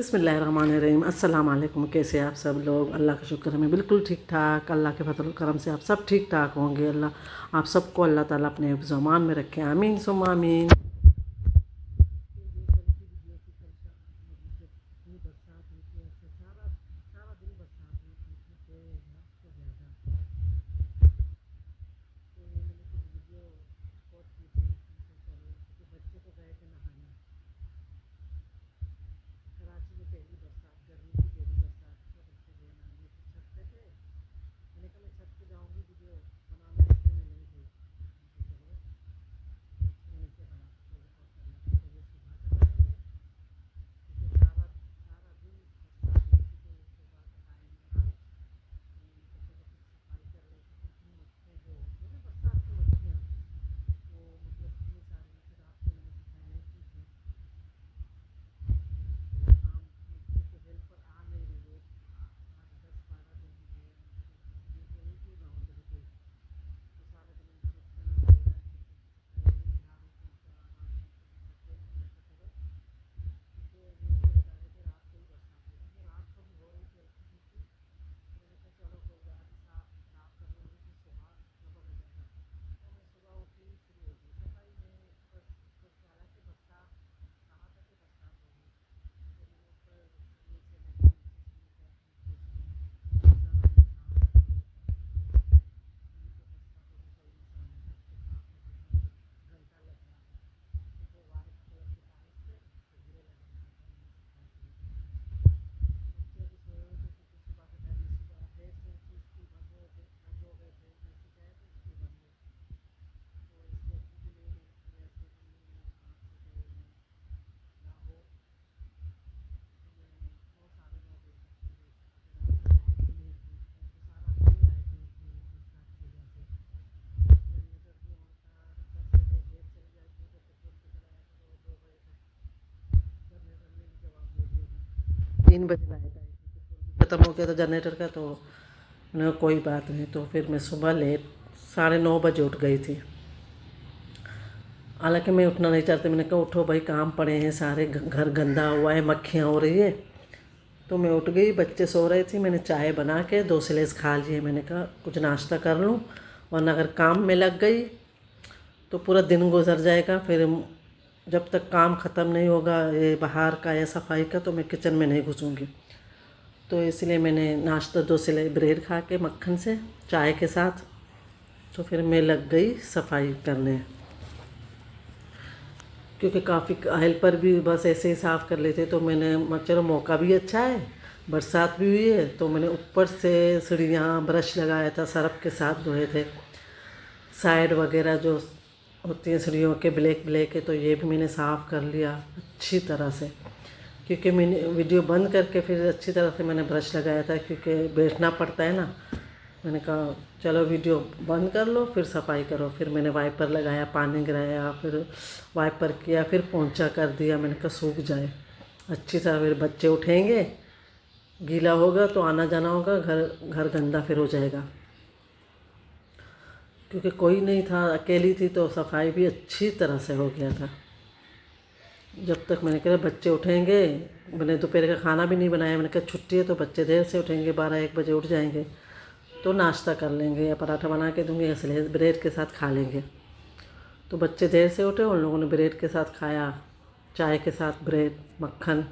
बिस्मिल्लाहिर्रहमानिर्रहीम। अस्सलाम वालेकुम। कैसे आप सब लोग? अल्लाह का शुक्र है मैं बिल्कुल ठीक ठाक। अल्लाह के फजल करम से आप सब ठीक ठाक होंगे। अल्लाह आप सबको अल्लाह ताला अपने हिफ्ज़ व अमान में रखे। आमीन सुम्मा आमीन। तीन बजे लाइट आई, ख़त्म हो गया था जनरेटर का। तो मैंने कहा कोई बात नहीं। तो फिर मैं सुबह लेट 9:30 बजे उठ गई थी। हालांकि मैं उठना नहीं चाहती। मैंने कहा उठो भाई, काम पड़े हैं सारे, घर गंदा हुआ है, मक्खियाँ हो रही है। तो मैं उठ गई, बच्चे सो रहे थे। मैंने चाय बना के 2 स्लेस खा लिए। मैंने कहा कुछ नाश्ता कर लूँ, वरना अगर काम में लग गई तो पूरा दिन गुजर जाएगा। फिर जब तक काम ख़त्म नहीं होगा ये बाहर का या सफाई का, तो मैं किचन में नहीं घुसूँगी। तो इसलिए मैंने नाश्ता 2 स्लाइस ब्रेड खा के मक्खन से चाय के साथ, तो फिर मैं लग गई सफाई करने। क्योंकि काफ़ी हेल्पर भी बस ऐसे ही साफ़ कर लेते। तो मैंने चलो मौका भी अच्छा है, बरसात भी हुई है, तो मैंने ऊपर से सीढ़ियाँ ब्रश लगाया था, सर्फ के साथ धोए थे। साइड वगैरह जो होती हैं सीढ़ियों के ब्लैक ब्लैक है, तो ये भी मैंने साफ़ कर लिया अच्छी तरह से। क्योंकि मैंने वीडियो बंद करके फिर अच्छी तरह से मैंने ब्रश लगाया था, क्योंकि बैठना पड़ता है ना। मैंने कहा चलो वीडियो बंद कर लो फिर सफाई करो। फिर मैंने वाइपर लगाया, पानी गिराया, फिर वाइपर किया, फिर पोंछा कर दिया। मैंने कहा सूख जाए अच्छी तरह। फिर बच्चे उठेंगे, गीला होगा तो आना जाना होगा, घर घर गंदा फिर हो जाएगा। क्योंकि कोई नहीं था, अकेली थी, तो सफाई भी अच्छी तरह से हो गया था। जब तक मैंने कहा बच्चे उठेंगे, मैंने दोपहर का खाना भी नहीं बनाया। मैंने कहा छुट्टी है तो बच्चे देर से उठेंगे, 12-1 बजे उठ जाएंगे, तो नाश्ता कर लेंगे या पराठा बना के दूँगी, इसलिए ब्रेड के साथ खा लेंगे। तो बच्चे देर से उठे, उन लोगों ने ब्रेड के साथ खाया, चाय के साथ ब्रेड मक्खन।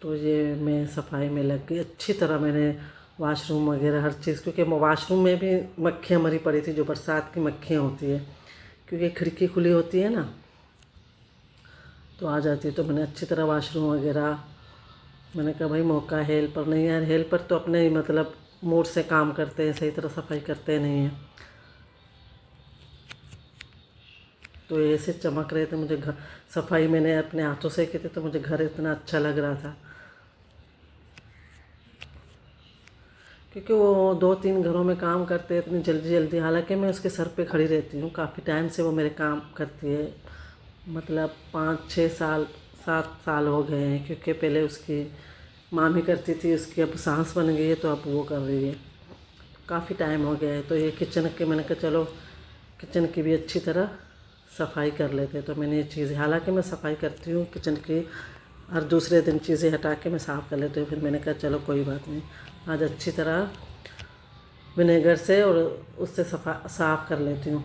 तो ये मैं सफाई में लग गई अच्छी तरह। मैंने वाशरूम वगैरह हर चीज़, क्योंकि वाशरूम में भी मक्खियाँ मरी पड़ी थी, जो बरसात की मक्खियाँ होती है, क्योंकि खिड़की खुली होती है ना, तो आ जाती है। तो मैंने अच्छी तरह वाशरूम वगैरह, मैंने कहा भाई मौका है, हेल्पर नहीं यार, हेल्पर तो अपने ही मतलब मूड से काम करते हैं, सही तरह सफाई करते नहीं हैं। तो ऐसे चमक रहे थे मुझे घर, सफाई मैंने अपने हाथों से की थी, तो मुझे घर इतना अच्छा लग रहा था। क्योंकि वो 2-3 घरों में काम करते हैं इतनी जल्दी जल्दी। हालांकि मैं उसके सर पे खड़ी रहती हूँ, काफ़ी टाइम से वो मेरे काम करती है, मतलब 5-6 साल 7 साल हो गए हैं। क्योंकि पहले उसकी मामी करती थी, उसकी अब सास बन गई है, तो अब वो कर रही है। काफ़ी टाइम हो गया है। तो ये किचन के मैंने कहा चलो किचन की भी अच्छी तरह صفائی کر لیتے. تو میں نے یہ چیزیں، حالانکہ میں صفائی کرتی ہوں کچن کی، اور دوسرے دن چیزیں ہٹا کے میں صاف کر لیتی ہوں. پھر میں نے کہا چلو کوئی بات نہیں، آج اچھی طرح ونیگر سے اور اس سے صاف کر لیتی ہوں.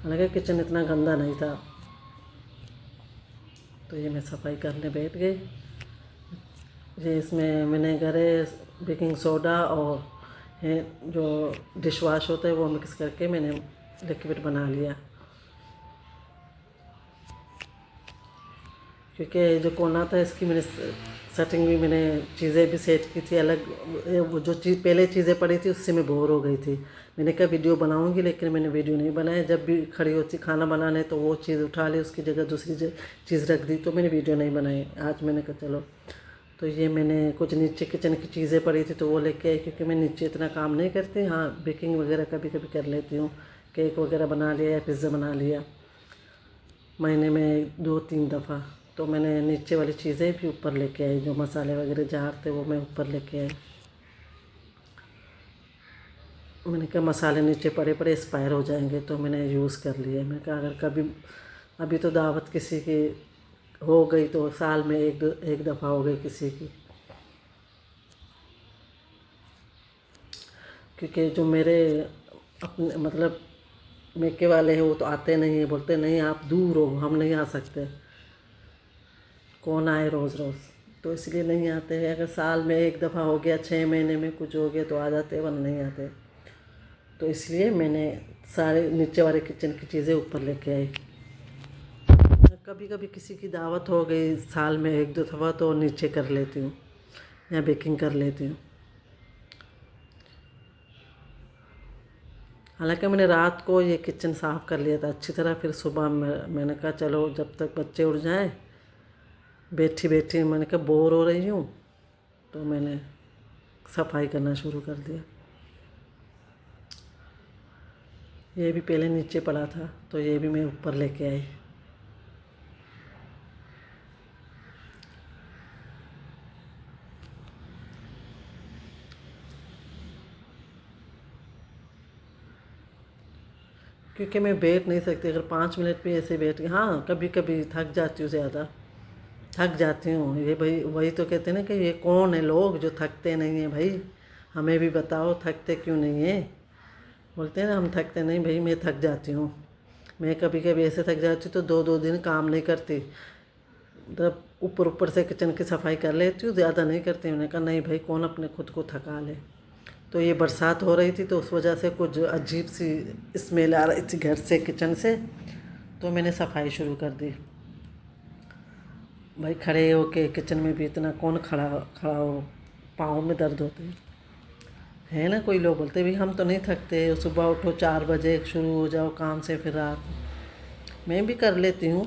حالانکہ کچن اتنا گندا نہیں تھا. تو یہ میں صفائی کرنے بیٹھ گئی. یہ اس میں ونیگر ہے، بیکنگ سوڈا اور جو ڈش واش ہوتا ہے وہ مکس کر کے میں نے لکوڈ بنا لیا. کیونکہ جو کونا تھا اس کی میں نے سیٹنگ بھی، میں نے چیزیں بھی سیٹ کی تھی الگ. وہ جو چیز پہلے چیزیں پڑی تھی اس سے میں بور ہو گئی تھی. میں نے کہا ویڈیو بناؤں گی، لیکن میں نے ویڈیو نہیں بنایا. جب بھی کھڑی ہوتی کھانا بنانے تو وہ چیز اٹھا لی، اس کی جگہ دوسری چیز رکھ دی، تو میں نے ویڈیو نہیں بنائی. آج میں نے کہا چلو. تو یہ میں نے کچھ نیچے کچن کی چیزیں پڑی تھی تو وہ لے کے آئی، کیونکہ میں نیچے اتنا کام نہیں کرتی. ہاں بیکنگ وغیرہ کبھی کبھی کر لیتی ہوں، کیک وغیرہ بنا لیا یا پیزا بنا لیا مہینے میں 2-3 دفعہ. تو میں نے نیچے والی چیزیں بھی اوپر لے کے آئی، جو مسالے وغیرہ جار تھے وہ میں اوپر لے کے آئی. میں نے کہا مسالے نیچے پڑے پڑے ایکسپائر ہو جائیں گے، تو میں نے یوز کر لیے. میں نے کہا اگر کبھی، ابھی تو دعوت کسی کی ہو گئی تو سال میں ایک دفعہ ہو گئی کسی کی. کیونکہ جو میرے اپنے مطلب میکے والے ہیں وہ تو آتے نہیں ہیں، بولتے نہیں آپ دور ہو، ہم نہیں آ سکتے، کون آئے روز روز. تو اس لیے نہیں آتے ہیں. اگر سال میں ایک دفعہ ہو گیا، 6 مہینے میں کچھ ہو گیا تو آ جاتے، ورنہ نہیں آتے. تو اس لیے میں نے سارے نیچے والے کچن کی چیزیں اوپر لے کے آئی. کبھی کبھی کسی کی دعوت ہو گئی سال میں 1-2 دفعہ تو نیچے کر لیتی ہوں یا بیکنگ کر لیتی ہوں. حالانکہ میں نے رات کو یہ کچن صاف کر لیا تھا اچھی طرح. پھر صبح میں نے کہا چلو جب تک بچے اٹھ جائیں، بیٹھی بیٹھی میں نے کہا بور ہو رہی ہوں، تو میں نے صفائی کرنا شروع کر دیا. یہ بھی پہلے نیچے پڑا تھا تو یہ بھی میں اوپر لے کے آئی. کیونکہ میں بیٹھ نہیں سکتی. اگر 5 منٹ بھی ایسے بیٹھ گئی، ہاں کبھی کبھی تھک جاتی ہوں، زیادہ تھک جاتی ہوں. یہ بھائی وہی تو کہتے ہیں نا کہ یہ کون ہے لوگ جو تھکتے نہیں ہیں. بھائی ہمیں بھی بتاؤ تھکتے کیوں نہیں ہیں. بولتے ہیں نا ہم تھکتے نہیں. بھائی میں تھک جاتی ہوں. میں کبھی کبھی ایسے تھک جاتی ہوں تو 2 دن کام نہیں کرتی. مطلب اوپر سے کچن کی صفائی کر لیتی ہوں، زیادہ نہیں کرتی. میں نے کہا نہیں بھائی کون اپنے خود کو تھکا لے. تو یہ برسات ہو رہی تھی تو اس وجہ سے کچھ عجیب سی اسمیل آ رہی تھی گھر سے، کچن سے. تو میں نے صفائی شروع کر دی. بھائی کھڑے ہو کے کچن میں بھی اتنا کون کھڑا ہو، پاؤں میں درد ہوتے ہیں نا. کوئی لوگ بولتے ہیں بھائی ہم تو نہیں تھکتے، صبح اٹھو 4 بجے شروع ہو جاؤ کام سے، پھر رات میں بھی کر لیتی ہوں.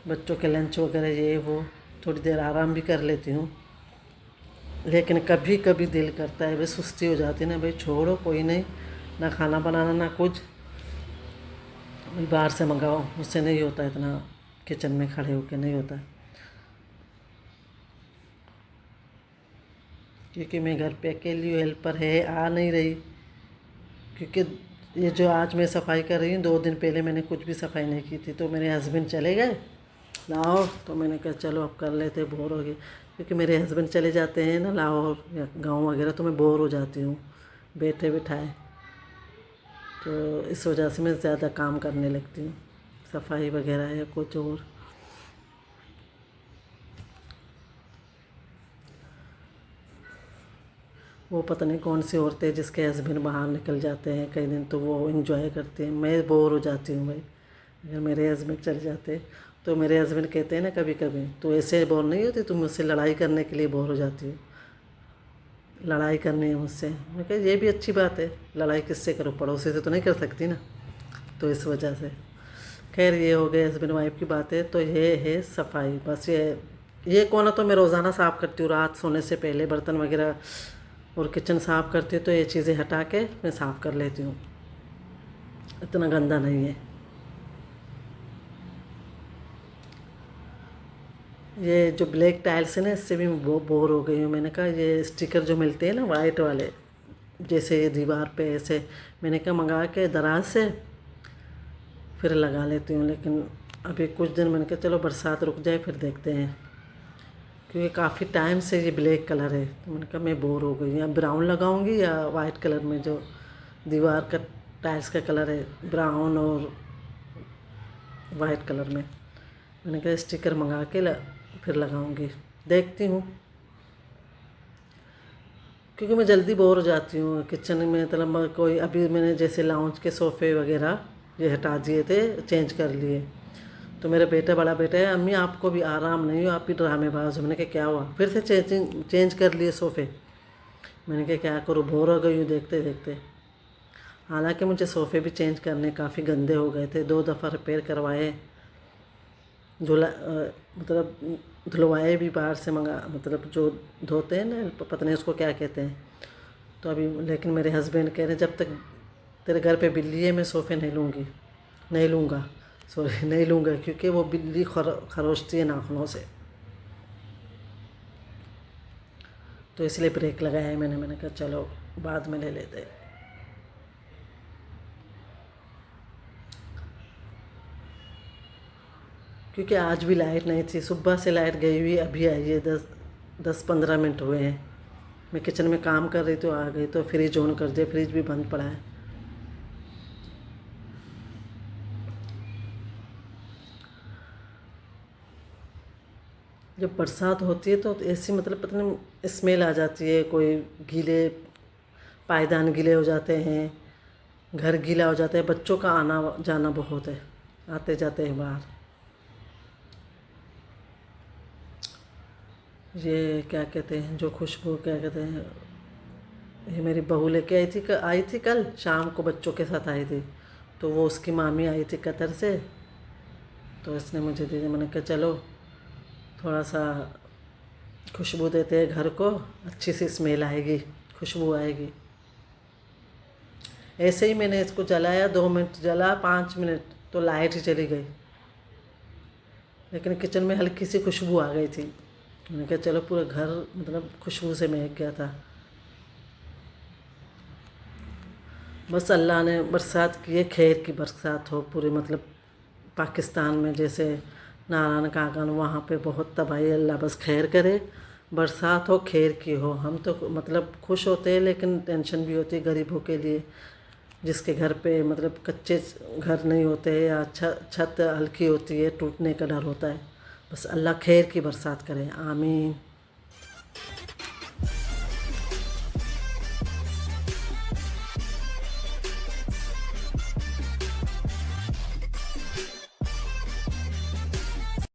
بچوں کے لنچ وغیرہ یہ وہ تھوڑی دیر آرام بھی کر لیتی ہوں. لیکن کبھی کبھی دل کرتا ہے، بھائی سستی ہو جاتی ہے نا. بھائی چھوڑو کوئی نہیں، نہ کھانا بنانا نہ کچھ، باہر سے منگاؤ. مجھ سے نہیں ہوتا اتنا کچن میں کھڑے ہو کے، نہیں ہوتا. کیونکہ میں گھر پہ اکیلی ہیلپر ہے، آ نہیں رہی. کیونکہ یہ جو آج میں صفائی کر رہی ہوں، 2 دن پہلے میں نے کچھ بھی صفائی نہیں کی تھی. تو میرے ہسبینڈ چلے گئے لاہور، تو میں نے کہا چلو اب کر لیتے، بور ہو گئی. کیونکہ میرے ہسبینڈ چلے جاتے ہیں نا لاہور یا گاؤں وغیرہ، تو میں بور ہو جاتی ہوں بیٹھے بٹھائے. تو اس وجہ سے میں زیادہ کام کرنے لگتی ہوں، صفائی وغیرہ یا کچھ اور. وہ پتہ نہیں کون سی عورتیں جس کے ہسبینڈ باہر نکل جاتے ہیں کئی دن تو وہ انجوائے کرتے ہیں. میں بور ہو جاتی ہوں. بھائی اگر میرے ہسبینڈ چل جاتے تو میرے ہسبینڈ کہتے ہیں نا کبھی کبھی تو ایسے بور نہیں ہوتی، تم مجھ سے لڑائی کرنے کے لیے بور ہو جاتی ہو. لڑائی کرنی ہے مجھ سے. میں کہا یہ بھی اچھی بات ہے، لڑائی کس سے کرو، پڑوسی سے تو نہیں کر سکتی نا. تو اس وجہ سے خیر یہ ہو گئے ہسبینڈ وائف کی باتیں. تو یہ ہے صفائی. بس یہ کونا تو میں روزانہ صاف کرتی ہوں. رات سونے سے پہلے برتن وغیرہ اور کچن صاف کرتی ہوں تو یہ چیزیں ہٹا کے میں صاف کر لیتی ہوں. اتنا گندا نہیں ہے. یہ جو بلیک ٹائلس ہے نا اس سے بھی میں بور ہو گئی ہوں. میں نے کہا یہ اسٹیکر جو ملتے ہیں نا وائٹ والے، जैसे दीवार पे ऐसे मैंने कहा मंगा के दराज से फिर लगा लेती हूँ। लेकिन अभी कुछ दिन मैंने कहा चलो बरसात रुक जाए फिर देखते हैं, क्योंकि काफ़ी टाइम से ये ब्लैक कलर है। तो मैंने कहा मैं बोर हो गई, या ब्राउन लगाऊंगी या वाइट कलर में, जो दीवार का टाइल्स का कलर है ब्राउन और वाइट कलर में। मैंने कहा स्टिकर मंगा के फिर लगाऊंगी, देखती हूँ। क्योंकि मैं जल्दी बोर हो जाती हूँ किचन में। मतलब कोई अभी मैंने जैसे लाउंज के सोफ़े वगैरह ये हटा दिए थे, चेंज कर लिए। तो मेरा बेटा, बड़ा बेटा है, अम्मी आपको भी आराम नहीं हो, आप भी ड्रामेबाज हो। मैंने कहा क्या हुआ, फिर से चेंज कर लिए सोफ़े। मैंने कहा क्या करूँ, बोर हो गई हूँ देखते देखते। हालांकि मुझे सोफ़े भी चेंज करने काफ़ी गंदे हो गए थे, 2 दफ़ा रिपेयर करवाए, मतलब धुलवाए भी बाहर से मतलब जो धोते हैं ना, पता नहीं उसको क्या कहते हैं। तो अभी लेकिन मेरे हस्बैंड कह रहे हैं जब तक तेरे घर पे बिल्ली है मैं सोफ़े नहीं लूँगा, सॉरी नहीं लूँगा, क्योंकि वो बिल्ली खरोचती है नाखूनों से। तो इसलिए ब्रेक लगाया है मैंने कहा चलो बाद में ले लेते हैं। क्योंकि आज भी लाइट नहीं थी, सुबह से लाइट गई हुई, अभी आई है, 10-15 मिनट हुए हैं। मैं किचन में काम कर रही तो आ गई, तो फ्रिज ऑन कर दिया, फ्रिज भी बंद पड़ा है। जब बरसात होती है तो ऐसी मतलब पता नहीं स्मेल आ जाती है, कोई गीले पायदान गीले हो जाते हैं, घर गीला हो जाता है, बच्चों का आना जाना बहुत है, आते जाते हैं बाहर। ये क्या कहते हैं, जो खुशबू क्या कहते हैं, ये मेरी बहू लेके आई थी कल शाम को, बच्चों के साथ आई थी। तो वो उसकी मामी आई थी कतर से, तो इसने मुझे दी। मैंने कहा चलो थोड़ा सा खुशबू देते हैं घर को, अच्छी सी स्मेल आएगी, खुशबू आएगी। ऐसे ही मैंने इसको जलाया, 2 मिनट जला, 5 मिनट तो लाइट ही चली गई। लेकिन किचन में हल्की सी खुशबू आ गई थी। मैंने कहा चलो पूरा घर मतलब खुशबू से महक गया था। बस अल्लाह ने बरसात की है, खैर की बरसात हो पूरे मतलब पाकिस्तान में, जैसे नारायण कागन वहाँ पे बहुत तबाही, अल्लाह बस खैर करे, बरसात हो खैर की हो। हम तो मतलब खुश होते हैं, लेकिन टेंशन भी होती है गरीबों के लिए, जिसके घर पे मतलब कच्चे घर नहीं होते या छत हल्की होती है, टूटने का डर होता है। बस अल्लाह खैर की बरसात करे, आमीन।